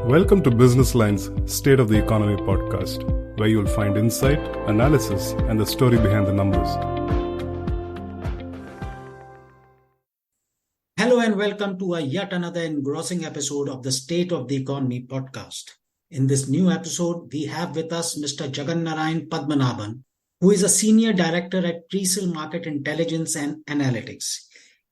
Welcome to Business Line's State of the Economy podcast, where you'll find insight, analysis, and the story behind the numbers. Hello and welcome to yet another engrossing episode of the State of the Economy podcast. In this new episode, we have with us Mr. Jagannarayan Padmanabhan, who is a Senior Director at Crisil Market Intelligence and Analytics.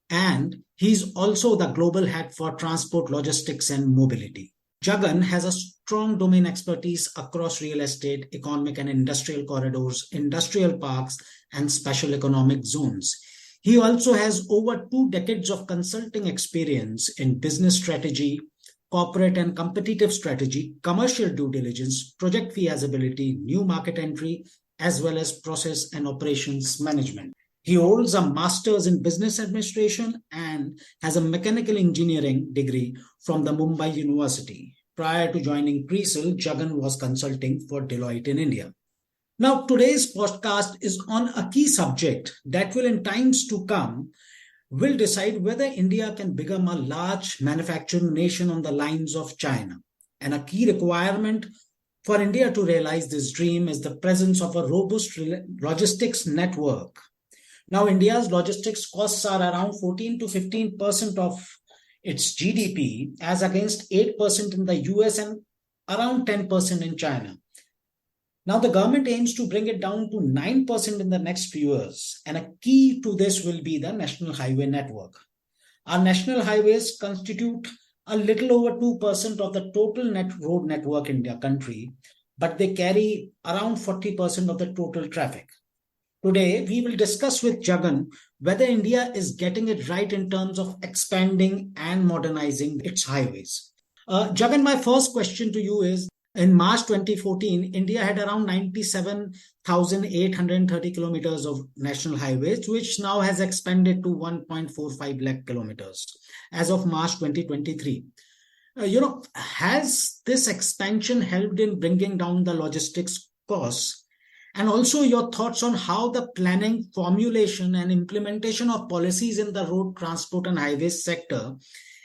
And he's also the Global Head for Transport, Logistics and Mobility. Jagan has a strong domain expertise across real estate, economic and industrial corridors, industrial parks, and special economic zones. He also has over 2 decades of consulting experience in business strategy, corporate and competitive strategy, commercial due diligence, project feasibility, new market entry, as well as process and operations management. He holds a master's in business administration and has a mechanical engineering degree from the Mumbai University. Prior to joining Crisil, Jagan was consulting for Deloitte in India. Now, today's podcast is on a key subject that will, in times to come, will decide whether India can become a large manufacturing nation on the lines of China. And a key requirement for India to realize this dream is the presence of a robust logistics network. Now, India's logistics costs are around 14 to 15% of its GDP, as against 8% in the US and around 10% in China. Now, the government aims to bring it down to 9% in the next few years, and a key to this will be the national highway network. Our national highways constitute a little over 2% of the total road network in the country, but they carry around 40% of the total traffic. Today, we will discuss with Jagan whether India is getting it right in terms of expanding and modernizing its highways. Jagan, my first question to you is, in March 2014, India had around 97,830 kilometers of national highways, which now has expanded to 1.45 lakh kilometers as of March 2023. Has this expansion helped in bringing down the logistics costs? And also your thoughts on how the planning, formulation and implementation of policies in the road transport and highways sector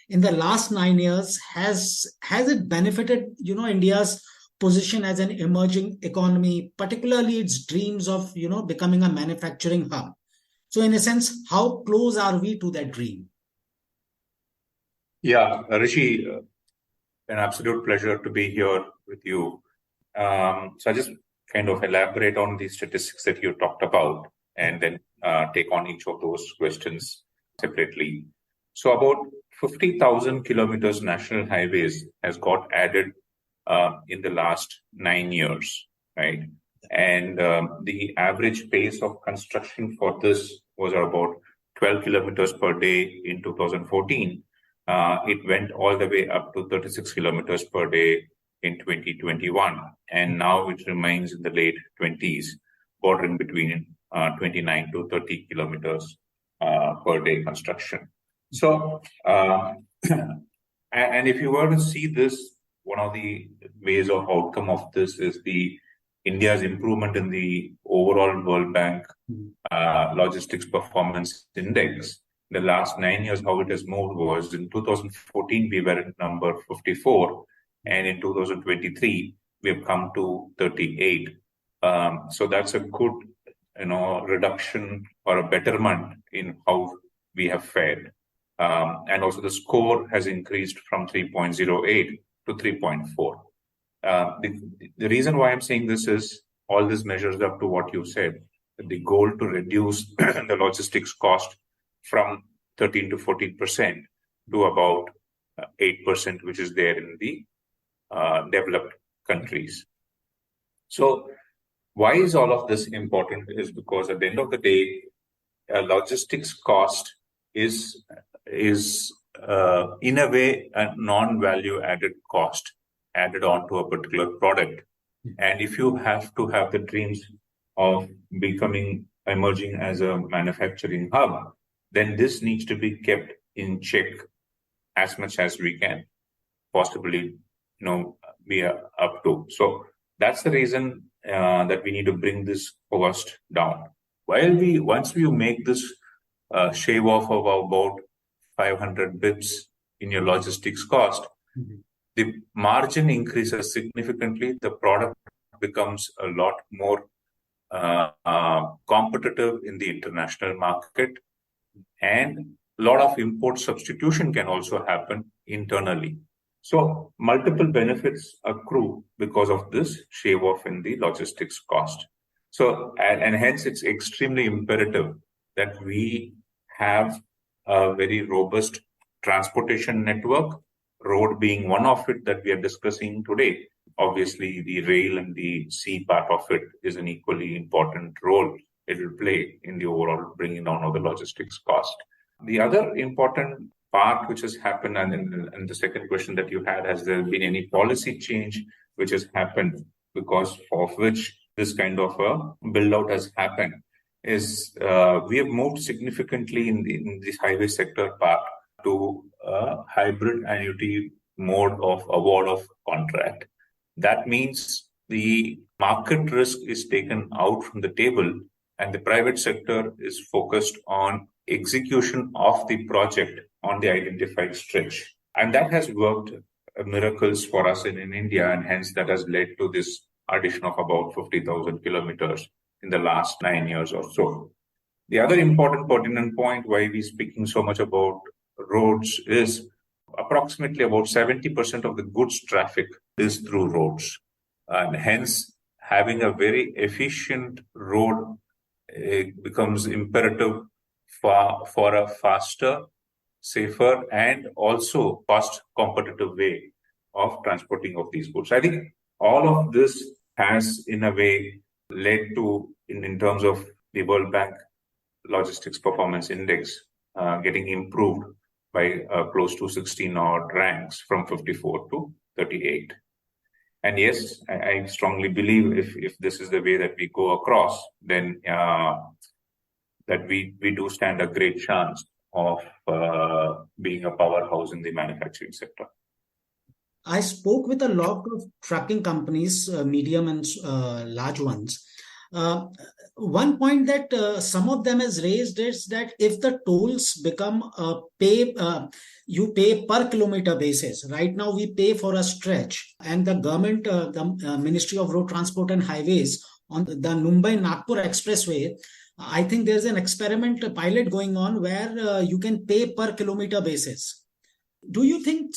in the last 9 years, has it benefited, India's position as an emerging economy, particularly its dreams of, becoming a manufacturing hub? So in a sense, how close are we to that dream? Yeah, Rishi, an absolute pleasure to be here with you. So I just kind of elaborate on the statistics that you talked about and then take on each of those questions separately. So about 50,000 kilometers national highways has got added in the last 9 years, right? And the average pace of construction for this was about 12 kilometers per day in 2014. It went all the way up to 36 kilometers per day in 2021, and now it remains in the late 20s, bordering between 29 to 30 kilometers per day construction. So, and if you were to see this, one of the ways of outcome of this is the India's improvement in the overall World Bank Logistics Performance Index. The last 9 years, how it has moved was in 2014, we were at number 54. And in 2023, we have come to 38. So that's a good, reduction or a betterment in how we have fared. And also the score has increased from 3.08 to 3.4. The reason why I'm saying this is all this measures up to what you said, the goal to reduce the logistics cost from 13 to 14% to about 8%, which is there in the developed countries. So why is all of this important is because at the end of the day, logistics cost is in a way a non-value added cost added on to a particular product. And if you have to have the dreams of emerging as a manufacturing hub, then this needs to be kept in check as much as we can possibly we are up to. So that's the reason that we need to bring this cost down. Once we make this shave off of about 500 bips in your logistics cost, the margin increases significantly. The product becomes a lot more competitive in the international market, and a lot of import substitution can also happen internally. So multiple benefits accrue because of this shave off in the logistics cost. So, and hence it's extremely imperative that we have a very robust transportation network, road being one of it that we are discussing today. Obviously, the rail and the sea part of it is an equally important role it will play in the overall bringing down of the logistics cost. The other important part which has happened, and the second question that you had, has there been any policy change which has happened because of which this kind of a build out has happened, is we have moved significantly in this highway sector part to a hybrid annuity mode of award of contract. That means the market risk is taken out from the table and the private sector is focused on execution of the project on the identified stretch. And that has worked miracles for us in India, and hence that has led to this addition of about 50,000 kilometers in the last 9 years or so. The other important pertinent point why we're speaking so much about roads is approximately about 70% of the goods traffic is through roads. And hence, having a very efficient road becomes imperative for a faster, safer, and also cost competitive way of transporting of these goods. I think all of this has, in a way, led to, in terms of the World Bank Logistics Performance Index, getting improved by close to 16 odd ranks from 54 to 38. And yes, I strongly believe if this is the way that we go across, then that we do stand a great chance of being a powerhouse in the manufacturing sector. I spoke with a lot of trucking companies, medium and large ones. One point that some of them has raised is that if the tolls become you pay per kilometer basis. Right now we pay for a stretch, and the government, the Ministry of Road Transport and Highways, on the Mumbai-Nagpur Expressway, I think there's an experiment, a pilot going on where you can pay per kilometer basis. Do you think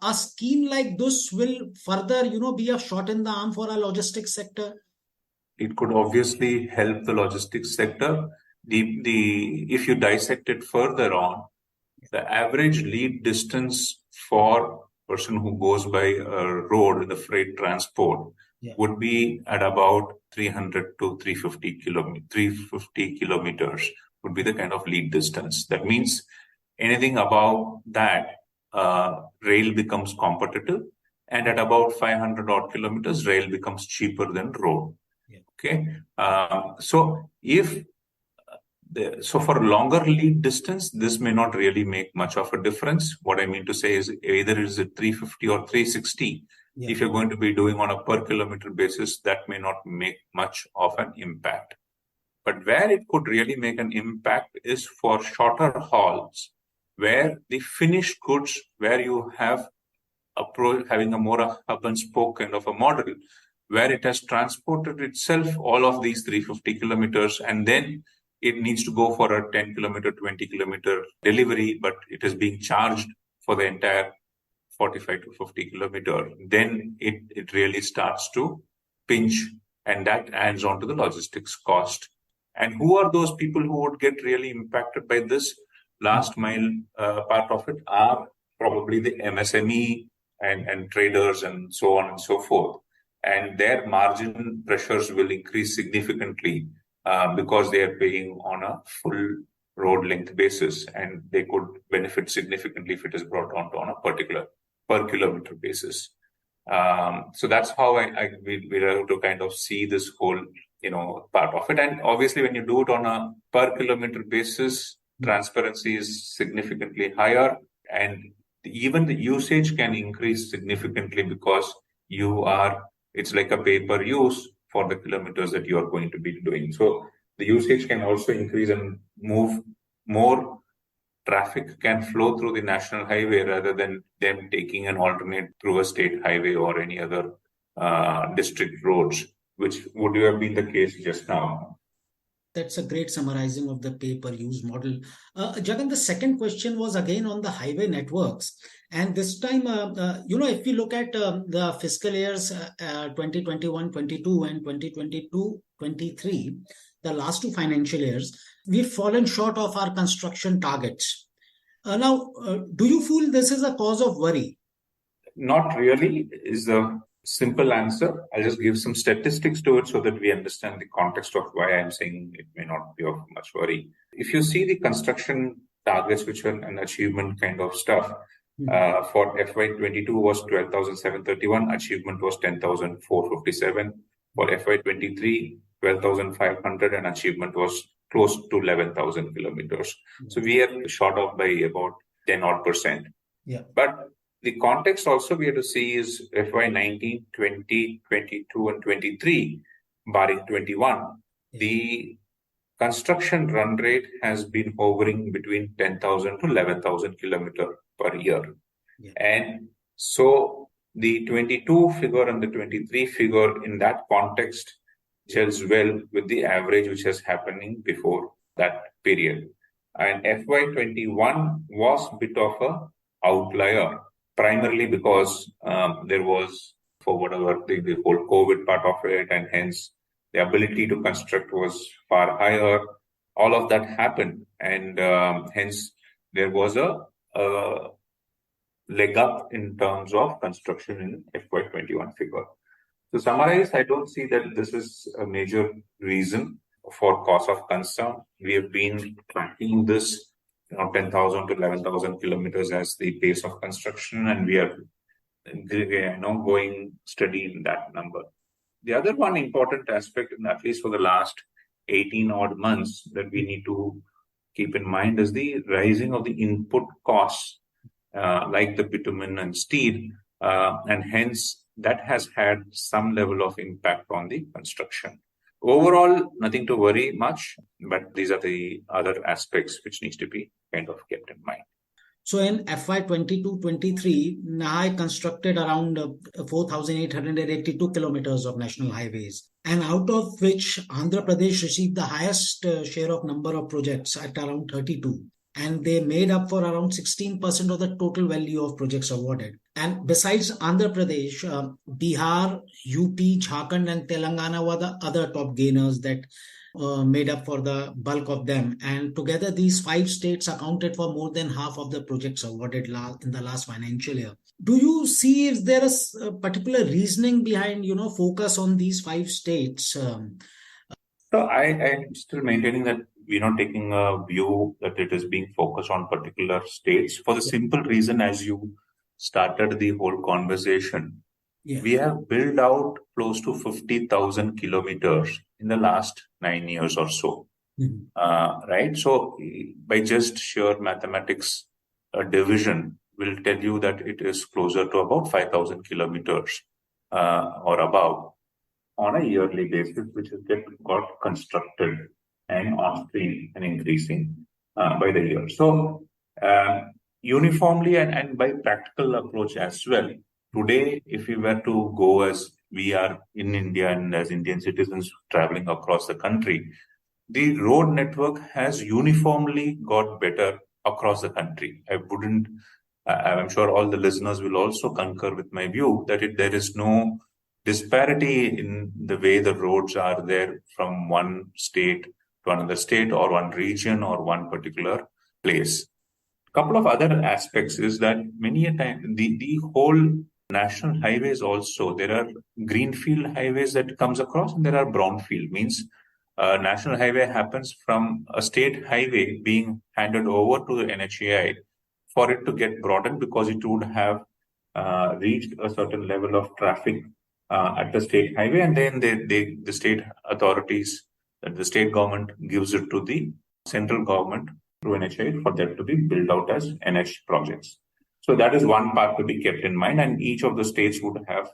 a scheme like this will further, be a shot in the arm for our logistics sector? It could obviously help the logistics sector. If you dissect it further on, the average lead distance for a person who goes by a road in the freight transport would be at about 300 to 350 kilometers would be the kind of lead distance. That means anything above that, rail becomes competitive, and at about 500 odd kilometers, rail becomes cheaper than road. Okay, so for longer lead distance, this may not really make much of a difference. What I mean to say is either is it 350 or 360. If you're going to be doing on a per kilometer basis, that may not make much of an impact. But where it could really make an impact is for shorter hauls, where the finished goods, where you have having a more hub and spoke kind of a model, where it has transported itself all of these 350 kilometers, and then it needs to go for a 10 kilometer, 20 kilometer delivery, but it is being charged for the entire 45 to 50 kilometer, then it really starts to pinch, and that adds on to the logistics cost. And who are those people who would get really impacted by this? Last mile part of it are probably the MSME and traders and so on and so forth. And their margin pressures will increase significantly because they are paying on a full road length basis, and they could benefit significantly if it is brought on a particular per kilometer basis. So that's how we're able to kind of see this whole, part of it. And obviously, when you do it on a per kilometer basis, transparency is significantly higher, and even the usage can increase significantly because it's like a pay-per-use for the kilometers that you are going to be doing. So the usage can also increase and move more traffic can flow through the national highway rather than them taking an alternate through a state highway or any other district roads, which would have been the case just now. That's a great summarizing of the pay-per-use model. Jagan, the second question was again on the highway networks. And this time, if we look at the fiscal years 2021-22 and 2022-23, the last two financial years, we've fallen short of our construction targets. Do you feel this is a cause of worry? Not really is the simple answer. I'll just give some statistics to it so that we understand the context of why I'm saying it may not be of much worry. If you see the construction targets, which are an achievement kind of stuff, for FY22 was 12,731, achievement was 10,457. For FY23, 12,500 and achievement was close to 11,000 kilometers. So we are short of by about 10 odd %. Yeah. But the context also we have to see is FY19, 20, 22 and 23, barring 21, the construction run rate has been hovering between 10,000 to 11,000 kilometers per year. Yeah. And so the 22 figure and the 23 figure in that context gels well with the average which is happening before that period. And FY21 was a bit of a outlier, primarily because there was, for whatever, the whole COVID part of it, and hence the ability to construct was far higher. All of that happened, and hence there was a leg up in terms of construction in FY21 figure. To summarize, I don't see that this is a major reason for cause of concern. We have been tracking this 10,000 to 11,000 kilometers as the pace of construction, and we are going steady in that number. The other one important aspect, at least for the last 18 odd months, that we need to keep in mind is the rising of the input costs, like the bitumen and steel, and hence that has had some level of impact on the construction. Overall, nothing to worry much, but these are the other aspects which needs to be kind of kept in mind. So in FY 22-23, NAI constructed around 4,882 kilometers of national highways, and out of which Andhra Pradesh received the highest share of number of projects at around 32. And they made up for around 16% of the total value of projects awarded. And besides Andhra Pradesh, Bihar, UP, Jharkhand and Telangana were the other top gainers that made up for the bulk of them. And together, these 5 states accounted for more than half of the projects awarded in the last financial year. Do you see if there is a particular reasoning behind, focus on these 5 states? So I'm still maintaining that we're not taking a view that it is being focused on particular states for the simple reason, as you started the whole conversation. Yeah. We have built out close to 50,000 kilometers in the last 9 years or so. Mm-hmm. Right? So by just sheer mathematics, a division will tell you that it is closer to about 5,000 kilometers or above on a yearly basis, which has got constructed and on stream and increasing by the year. So uniformly and by practical approach as well, today, if we were to go as we are in India and as Indian citizens traveling across the country, the road network has uniformly got better across the country. I'm sure all the listeners will also concur with my view that there is no disparity in the way the roads are there from one state to another state or one region or one particular place. A couple of other aspects is that many a time the whole national highways also, there are greenfield highways that comes across and there are brownfield. Means a national highway happens from a state highway being handed over to the NHAI for it to get broadened because it would have reached a certain level of traffic at the state highway, and then the state authorities, the state government gives it to the central government through NHAI for that to be built out as NH projects. So that is one part to be kept in mind, and each of the states would have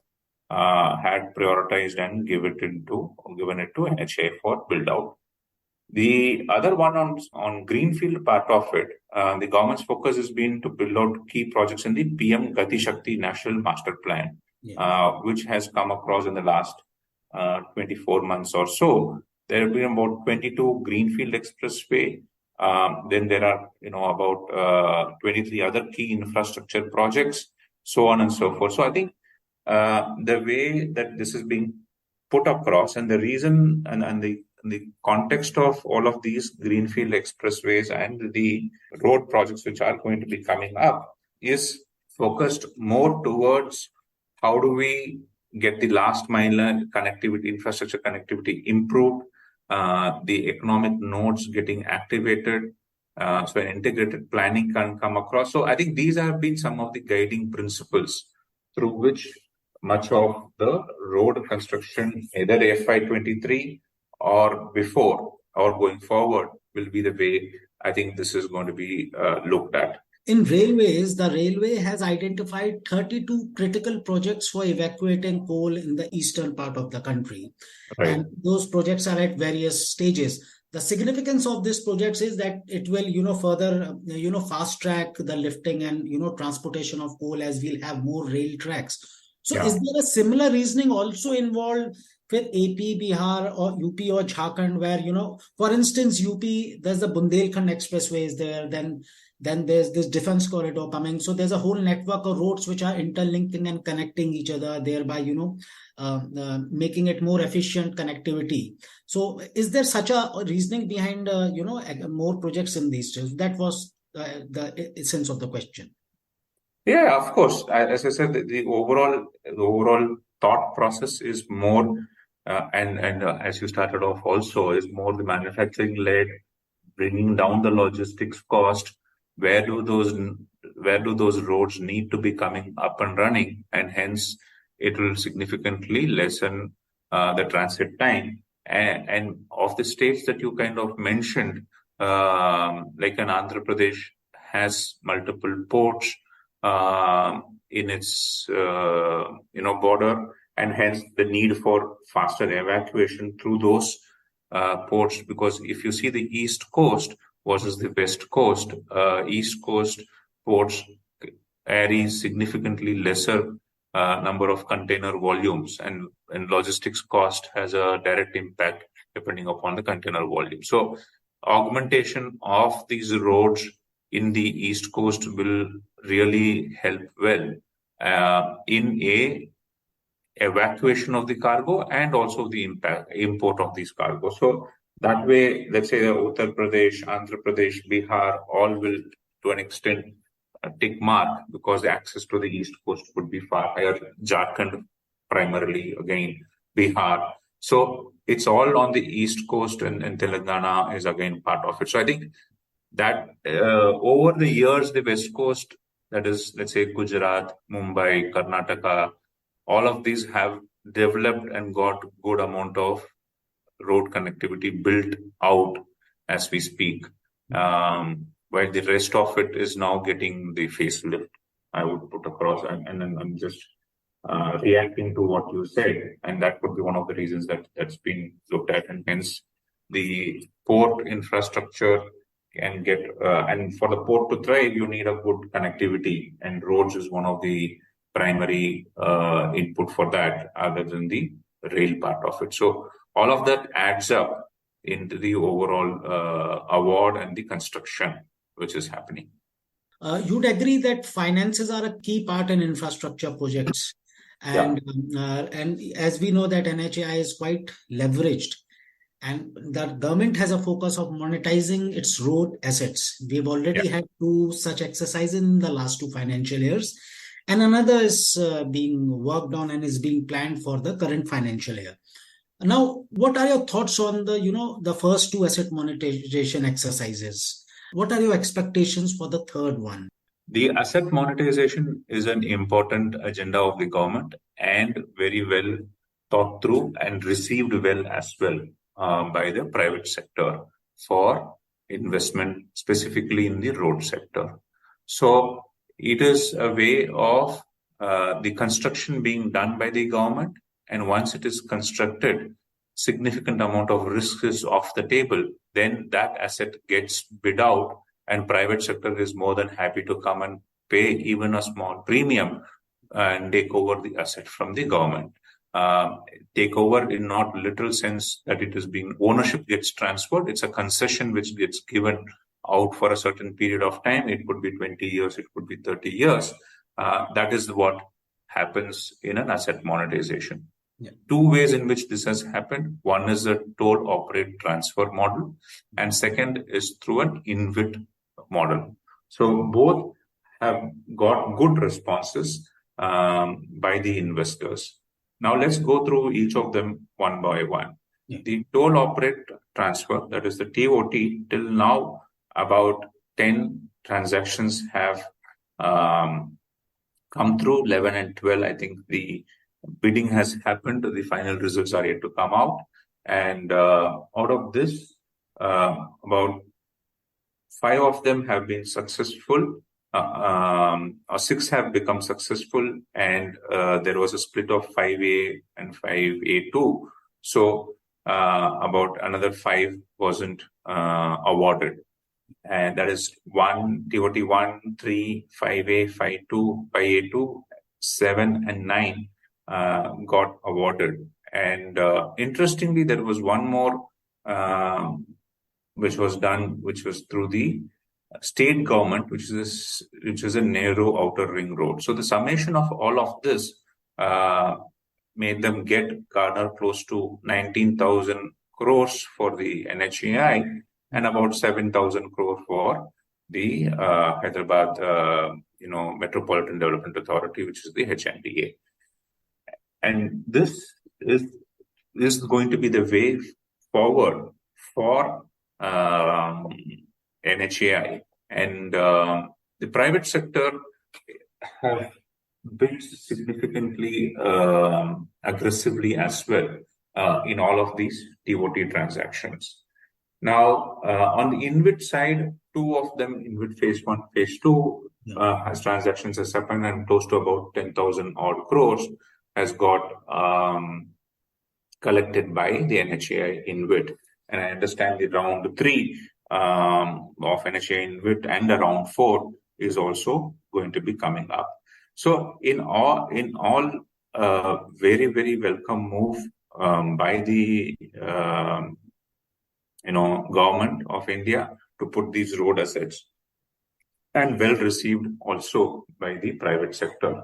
had prioritized and given it to NHAI for build out. The other one on greenfield part of it, the government's focus has been to build out key projects in the PM Gati Shakti National Master Plan, which has come across in the last 24 months or so. There have been about 22 greenfield expressway. Then there are, about 23 other key infrastructure projects, so on and so forth. So I think the way that this is being put across and the reason and the context of all of these greenfield expressways and the road projects which are going to be coming up is focused more towards how do we get the last mile connectivity, infrastructure connectivity improved, the economic nodes getting activated, so an integrated planning can come across. So I think these have been some of the guiding principles through which much of the road construction, either FY23 or before or going forward, will be the way I think this is going to be looked at. In railways, the railway has identified 32 critical projects for evacuating coal in the eastern part of the country. Right. And those projects are at various stages. The significance of these projects is that it will, further, fast track the lifting and, transportation of coal as we'll have more rail tracks. So is there a similar reasoning also involved with AP, Bihar or UP or Jharkhand where, for instance, UP, there's the Bundelkhand Expressway is there, then there's this defense corridor coming. So there's a whole network of roads which are interlinking and connecting each other, thereby, making it more efficient connectivity. So is there such a reasoning behind, more projects in these two? That was the essence of the question. Yeah, of course. As I said, the overall thought process is more, and as you started off also, is more the manufacturing led, bringing down the logistics cost. Where do those roads need to be coming up and running, and hence it will significantly lessen the transit time. And of the states that you kind of mentioned, like an Andhra Pradesh has multiple ports in its border, and hence the need for faster evacuation through those ports. Because if you see the East Coast versus the West Coast, East Coast ports carry significantly lesser number of container volumes, and logistics cost has a direct impact depending upon the container volume. So augmentation of these roads in the East Coast will really help well in a evacuation of the cargo and also the import of these cargo. So that way, let's say Uttar Pradesh, Andhra Pradesh, Bihar, all will to an extent tick mark because the access to the East Coast would be far higher. Jharkhand primarily, again, Bihar. So it's all on the East Coast, and Telangana is again part of it. So I think that over the years, the West Coast, that is, let's say Gujarat, Mumbai, Karnataka, all of these have developed and got good amount of road connectivity built out as we speak, while the rest of it is now getting the facelift, I would put across. And I'm just reacting to what you said, and that could be one of the reasons that's been looked at, and hence the port infrastructure can get, and for the port to thrive, you need a good connectivity, and roads is one of the primary input for that, other than the rail part of it. So all of that adds up into the overall award and the construction which is happening. You'd agree that finances are a key part in infrastructure projects, and as we know that NHAI is quite leveraged, and the government has a focus of monetizing its road assets. We've already had 2 such exercises in the last 2 financial years, and another is being worked on and is being planned for the current financial year. Now, what are your thoughts on the first 2 asset monetization exercises? What are your expectations for the third one? The asset monetization is an important agenda of the government and very well thought through and received well as well by the private sector for investment, specifically in the road sector. So it is a way of the construction being done by the government, and once it is constructed, significant amount of risk is off the table. then that asset gets bid out, and private sector is more than happy to come and pay even a small premium and take over the asset from the government. Take over in not literal sense that it is being ownership gets transferred. It's a concession which gets given out for a certain period of time. It could be 20 years, it could be 30 years. That is what happens in an asset monetization. Yeah. Two ways in which this has happened. One is a toll operate transfer model, and second is through an InvIT model. So both have got good responses by the investors. Now let's go through each of them one by one. Yeah. The toll operate transfer, that is the TOT, till now about 10 transactions have come through, 11 and 12. I think the bidding has happened. The final results are yet to come out. And out of this, about 5 of them have been successful. 6 have become successful, and there was a split of 5A and 5A2. So about another 5 wasn't awarded. And that is TOT 1, 3, 5A, 5A2, 5A2, 7 and 9 got awarded. And interestingly, there was one more which was through the state government, which is a narrow outer ring road. So the summation of all of this made them garner close to 19,000 crores for the NHAI and about 7,000 crore for the Hyderabad Metropolitan Development Authority, which is the HMDA. And this is going to be the way forward for NHAI, and the private sector have built significantly aggressively as well in all of these TOT transactions. Now, on the InvIT side, 2 of them, InvIT phase 1, phase 2, has transactions has happened, and close to about 10,000 odd crores has got collected by the NHAI InvIT. And I understand the round 3 of NHAI InvIT and the round 4 is also going to be coming up. So in all, very, very welcome move by the government of India to put these road assets, and well received also by the private sector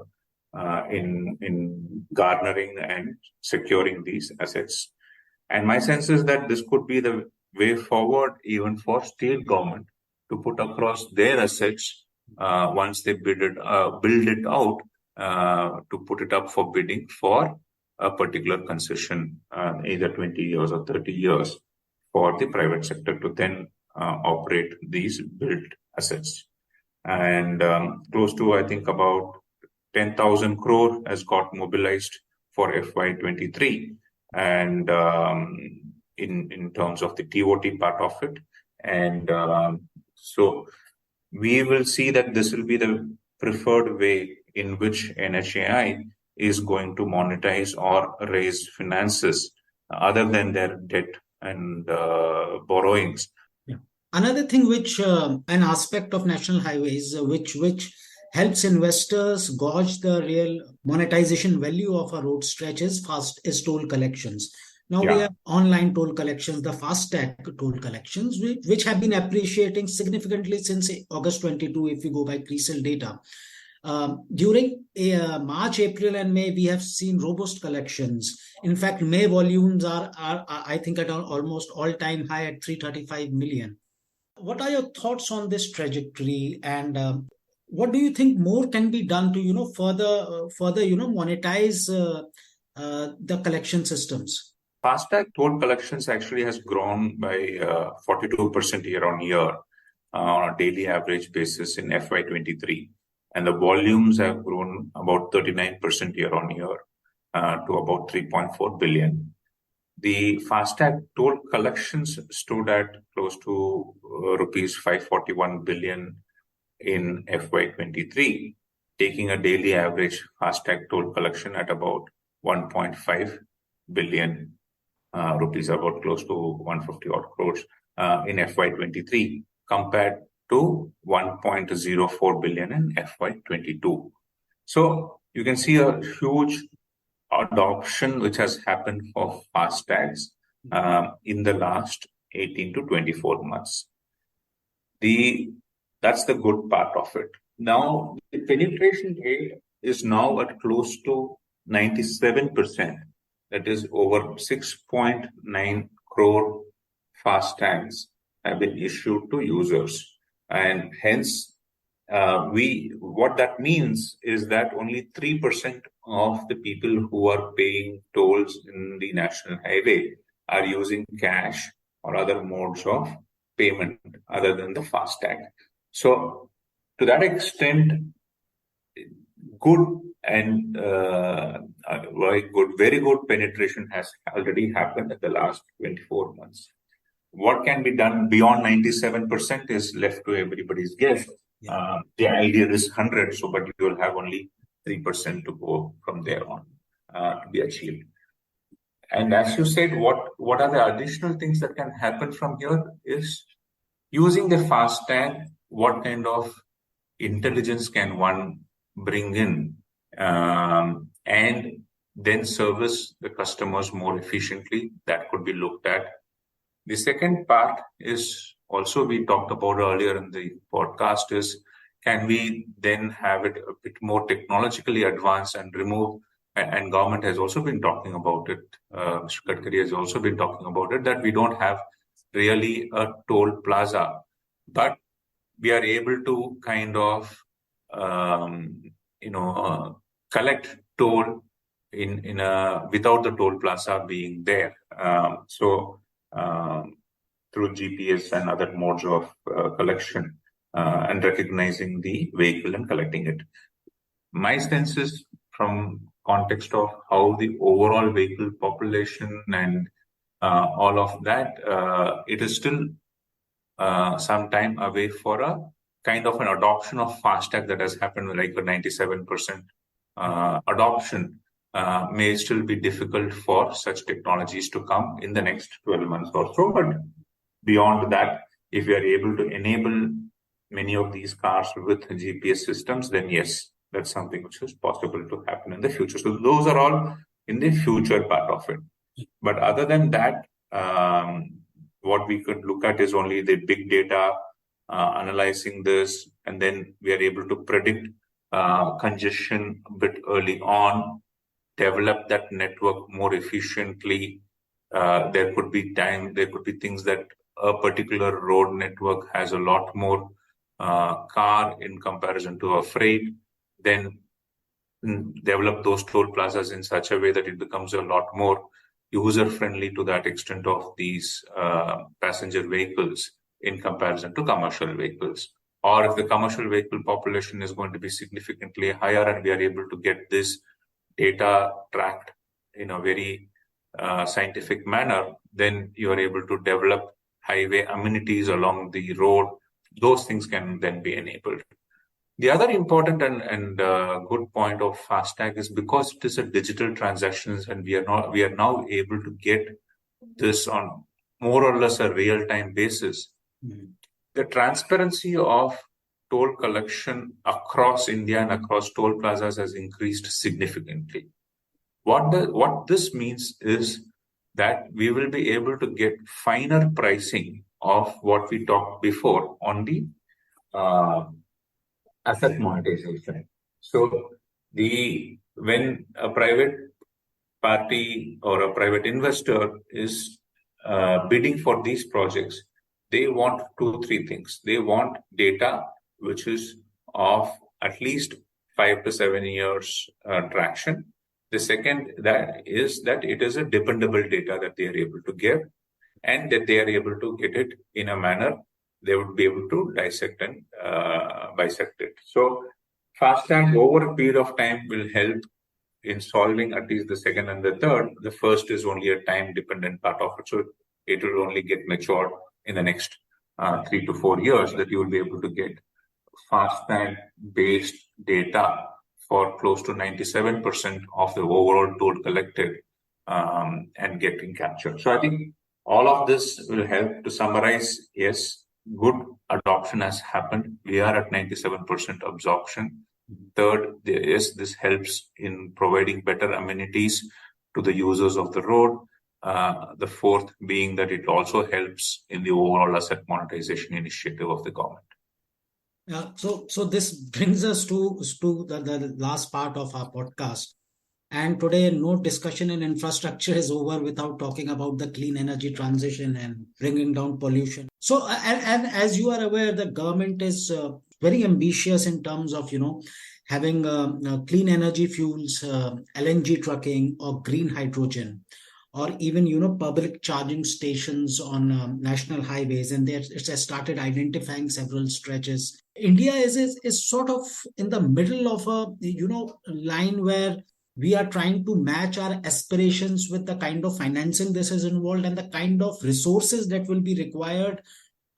in garnering and securing these assets. And my sense is that this could be the way forward even for state government to put across their assets once they build it out, to put it up for bidding for a particular concession, either 20 years or 30 years, for the private sector to then operate these built assets. And close to, I think, about 10,000 crore has got mobilized for FY23, and in terms of the TOT part of it. And so we will see that this will be the preferred way in which NHAI is going to monetize or raise finances other than their debt and borrowings. Yeah. Another thing which an aspect of national highways which helps investors gauge the real monetization value of a road stretch is toll collections. Now we have online toll collections, the FASTag toll collections, which have been appreciating significantly since August 22, if we go by Crisil data. During March, April, and May, we have seen robust collections. In fact, May volumes are I think, at almost all-time high at 335 million. What are your thoughts on this trajectory, and what do you think more can be done to further monetize the collection systems? FASTag toll collections actually has grown by 42% year on year on a daily average basis in FY23. And the volumes have grown about 39% year on year to about 3.4 billion. The FASTag toll collections stood at close to rupees 541 billion in FY23, taking a daily average FASTag toll collection at about 1.5 billion rupees, about close to 150 odd crores. in FY23 compared to 1.04 billion in FY22. So you can see a huge adoption which has happened for FASTags in the last 18 to 24 months. That's the good part of it. Now, the penetration rate is now at close to 97%. That is over 6.9 crore FASTags have been issued to users. And hence, what that means is that only 3% of the people who are paying tolls in the national highway are using cash or other modes of payment other than the FASTag. So, to that extent, good and very good penetration has already happened in the last 24 months. What can be done beyond 97% is left to everybody's guess. The ideal is 100, but you will have only 3% to go from there on to be achieved. And as you said, what are the additional things that can happen from here is using the FASTag, what kind of intelligence can one bring in and then service the customers more efficiently. That could be looked at. The second part is also we talked about earlier in the podcast is can we then have it a bit more technologically advanced and remove, and government has also been talking about it, Mr. Gadkari has also been talking about it, that we don't have really a toll plaza, but we are able to kind of collect toll in a without the toll plaza being there. Through GPS and other modes of collection and recognizing the vehicle and collecting it. My sense is from context of how the overall vehicle population and all of that, it is still some time away for a kind of an adoption of FASTag that has happened, like a 97% adoption may still be difficult for such technologies to come in the next 12 months or so. But beyond that, if we are able to enable many of these cars with GPS systems, then yes, that's something which is possible to happen in the future. So those are all in the future part of it. But other than that, what we could look at is only the big data, analyzing this, and then we are able to predict congestion a bit early on, develop that network more efficiently. There could be things that a particular road network has a lot more car in comparison to a freight, then develop those toll plazas in such a way that it becomes a lot more user-friendly to that extent of these passenger vehicles in comparison to commercial vehicles. Or if the commercial vehicle population is going to be significantly higher and we are able to get this data tracked in a very scientific manner, then you are able to develop highway amenities along the road. Those things can then be enabled. The other important and good point of FASTag is because it is a digital transactions and we are now able to get this on more or less a real-time basis. Mm-hmm. The transparency of toll collection across India and across toll plazas has increased significantly. What this means is that we will be able to get finer pricing of what we talked before on the asset monetization. So when a private party or a private investor is bidding for these projects, they want 2-3 things. They want data which is of at least 5 to 7 years traction. The second that it is a dependable data that they are able to give, and that they are able to get it in a manner they would be able to dissect and bisect it. So FASTag over a period of time will help in solving at least the second and the third. The first is only a time-dependent part of it, so it will only get matured in the next 3 to 4 years, that you will be able to get FASTag-based data for close to 97% of the overall toll collected and getting captured. So I think All of this will help to summarize. Yes, good adoption has happened. We are at 97% absorption. Third, yes, this helps in providing better amenities to the users of the road. The fourth being that it also helps in the overall asset monetization initiative of the government. So this brings us to the last part of our podcast. And today, no discussion in infrastructure is over without talking about the clean energy transition and bringing down pollution. So, and as you are aware, the government is very ambitious in terms of, having clean energy fuels, LNG trucking or green hydrogen, or even, public charging stations on national highways. And it has started identifying several stretches. India is sort of in the middle of a, line where we are trying to match our aspirations with the kind of financing this is involved and the kind of resources that will be required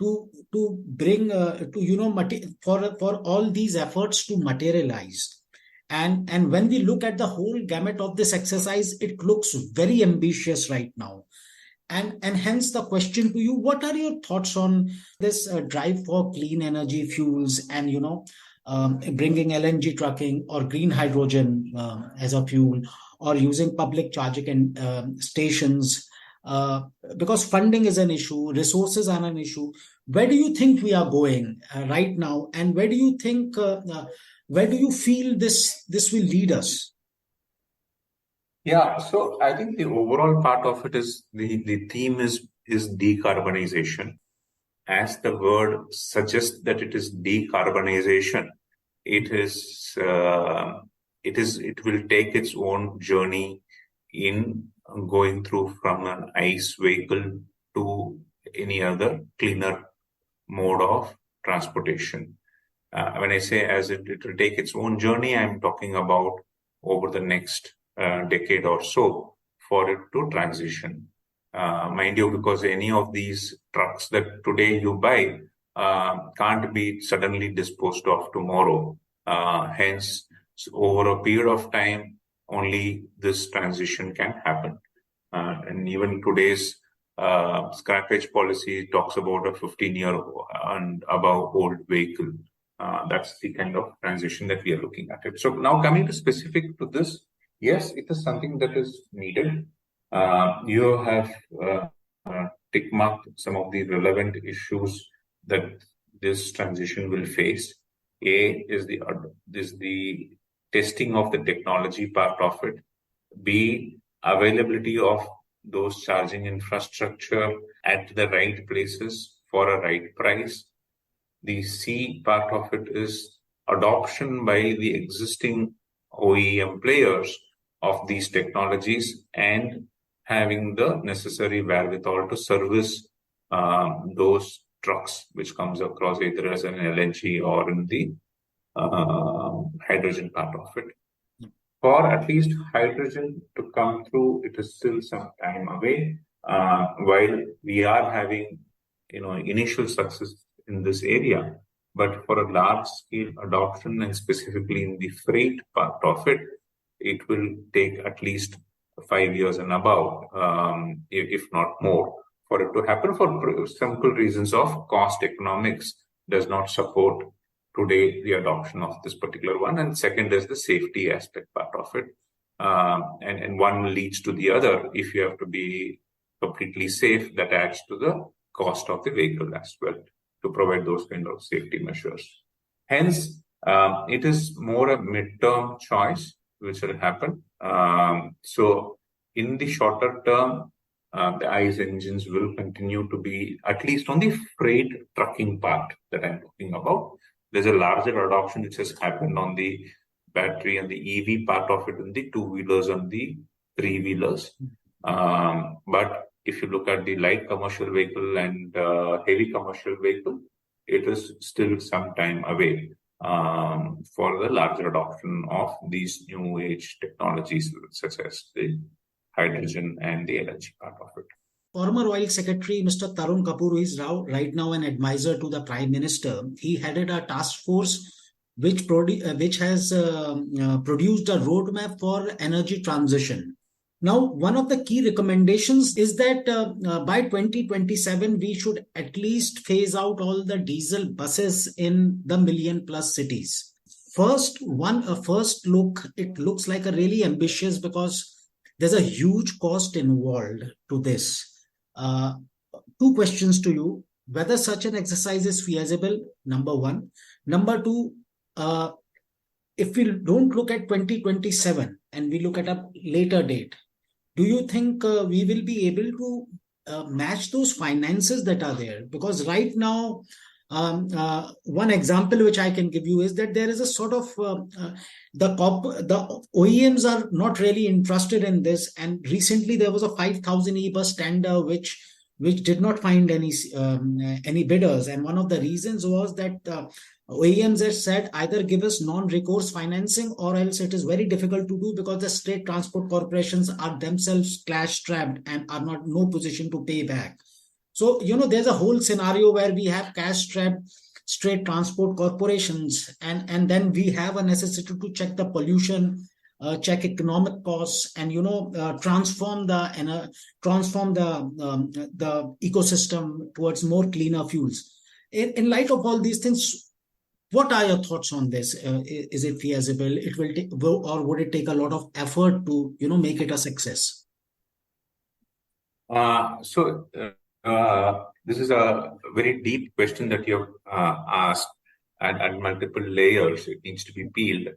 to bring for all these efforts to materialize. And when we look at the whole gamut of this exercise, it looks very ambitious right now. And hence the question to you, what are your thoughts on this drive for clean energy fuels and, bringing LNG trucking or green hydrogen as a fuel, or using public charging stations, because funding is an issue, resources are an issue. Where do you think we are going right now, and where do you think, where do you feel this will lead us? Yeah, so I think the overall part of it is the theme is decarbonization. As the word suggests that it is decarbonization, it will take its own journey in going through from an ICE vehicle to any other cleaner mode of transportation. When I say it will take its own journey, I'm talking about over the next decade or so for it to transition. Mind you, because any of these trucks that today you buy can't be suddenly disposed of tomorrow. Hence, over a period of time, only this transition can happen. And even today's scrappage policy talks about a 15-year and above old vehicle. That's the kind of transition that we are looking at it. So now coming to specific to this, yes, it is something that is needed. You have tick marked some of the relevant issues that this transition will face. A is the testing of the technology part of it. B, availability of those charging infrastructure at the right places for a right price. The C part of it is adoption by the existing OEM players of these technologies and having the necessary wherewithal to service those trucks which comes across either as an LNG or in the hydrogen part of it. For at least hydrogen to come through, it is still some time away. While we are having, initial success in this area, but for a large-scale adoption and specifically in the freight part of it, it will take at least 5 years and above, if not more, for it to happen for simple reasons of cost economics does not support today the adoption of this particular one. And second is the safety aspect part of it. And one leads to the other. If you have to be completely safe, that adds to the cost of the vehicle as well to provide those kind of safety measures. Hence, it is more a midterm choice which will happen. So in the shorter term, the ICE engines will continue to be, at least on the freight trucking part that I'm talking about. There's a larger adoption which has happened on the battery and the EV part of it in the two-wheelers and the three-wheelers. But if you look at the light commercial vehicle and heavy commercial vehicle, it is still some time away for the larger adoption of these new age technologies such as the hydrogen and the LNG part of it. Former Oil Secretary Mr. Tarun Kapoor is right now an advisor to the Prime Minister. He headed a task force which has produced a roadmap for energy transition. Now, one of the key recommendations is that by 2027, we should at least phase out all the diesel buses in the million plus cities. First look, it looks like a really ambitious because there's a huge cost involved to this. Two questions to you: whether such an exercise is feasible, number one. Number two, if we don't look at 2027 and we look at a later date, do you think we will be able to match those finances that are there? Because right now, one example which I can give you is that there is a sort of the OEMs are not really interested in this, and recently there was a 5,000 e-bus tender which did not find any bidders, and one of the reasons was that OEMs have said either give us non-recourse financing or else it is very difficult to do because the state transport corporations are themselves cash-strapped and are not no position to pay back. So, there's a whole scenario where we have cash-strapped state transport corporations, and then we have a necessity to check the pollution, check economic costs, and transform the ecosystem towards more cleaner fuels. In light of all these things, what are your thoughts on this? Is it feasible? It will take, or would it take a lot of effort to make it a success? This is a very deep question that you have asked, and multiple layers. It needs to be peeled.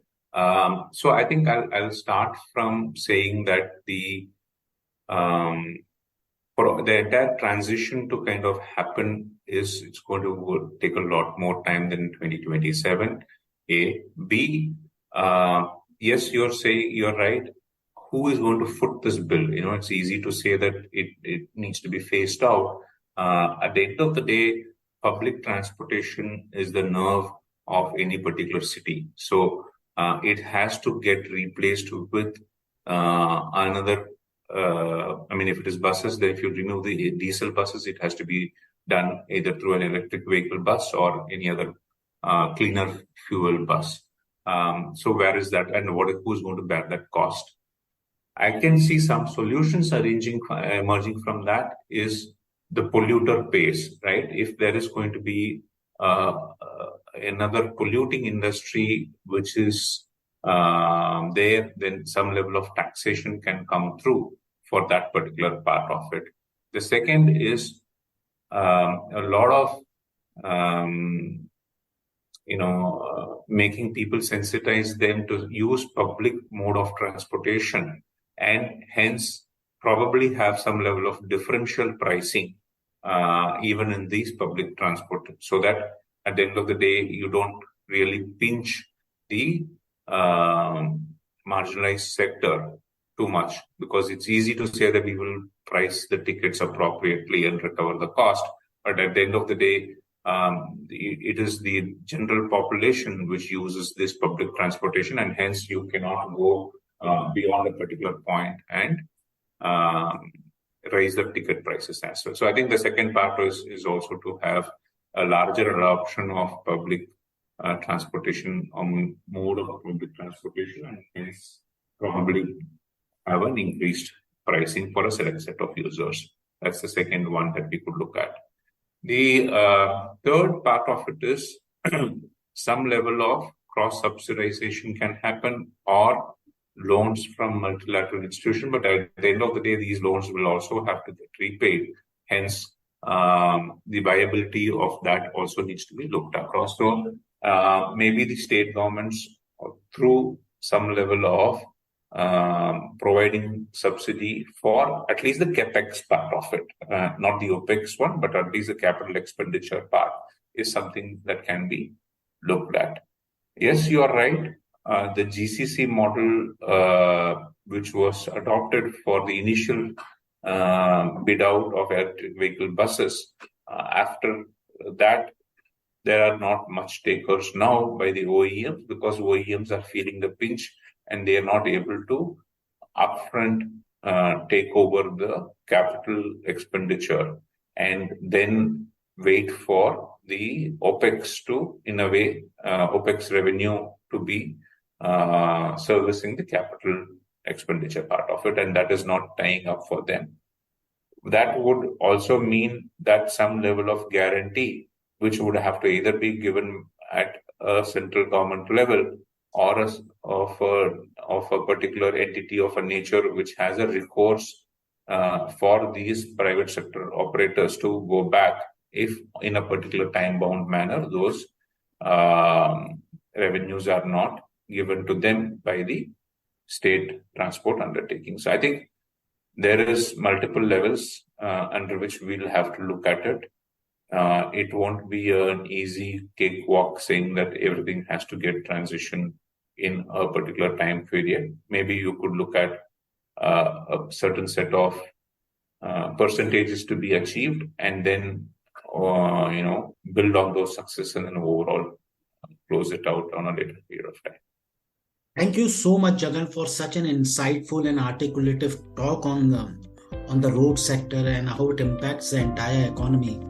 So I think I'll start from saying that for the entire transition to kind of happen it's going to take a lot more time than 2027. A. B. Yes, you're right. Who is going to foot this bill? It's easy to say that it needs to be phased out. At the end of the day, public transportation is the nerve of any particular city. So it has to get replaced with another. If it is buses, then if you remove the diesel buses, it has to be done either through an electric vehicle bus or any other cleaner fuel bus. So where is that, and who's going to bear that cost? I can see some solutions emerging from that is the polluter pays, right? If there is going to be another polluting industry which is there, then some level of taxation can come through for that particular part of it. The second is a lot of making people sensitize them to use public mode of transportation, and hence probably have some level of differential pricing even in these public transport, so that at the end of the day you don't really pinch the marginalized sector too much, because it's easy to say that we will price the tickets appropriately and recover the cost, but at the end of the day it is the general population which uses this public transportation, and hence you cannot go beyond a particular point and raise the ticket prices as well. So I think the second part is also to have a larger adoption of public transportation on mode of public transportation, and hence probably have an increased pricing for a select set of users. That's the second one that we could look at. The third part of it is some level of cross-subsidization can happen, or loans from multilateral institutions, but at the end of the day, these loans will also have to get repaid. Hence, the viability of that also needs to be looked across. So maybe the state governments, through some level of providing subsidy for at least the capex part of it, not the OPEX one, but at least the capital expenditure part is something that can be looked at. Yes, you are right. The GCC model, which was adopted for the initial bid out of electric vehicle buses, after that, there are not much takers now by the OEMs, because OEMs are feeling the pinch and they are not able to upfront take over the capital expenditure and then wait for the OPEX to, in a way, OPEX revenue to be servicing the capital expenditure part of it, and that is not tying up for them. That would also mean that some level of guarantee, which would have to either be given at a central government level or of a particular entity of a nature which has a recourse for these private sector operators to go back if in a particular time-bound manner those revenues are not given to them by the state transport undertaking. So I think there is multiple levels under which we'll have to look at it. It won't be an easy cakewalk saying that everything has to get transitioned in a particular time period. Maybe you could look at a certain set of percentages to be achieved, and then build on those successes and then overall close it out on a later period of time. Thank you so much, Jagan, for such an insightful and articulative talk on the road sector and how it impacts the entire economy.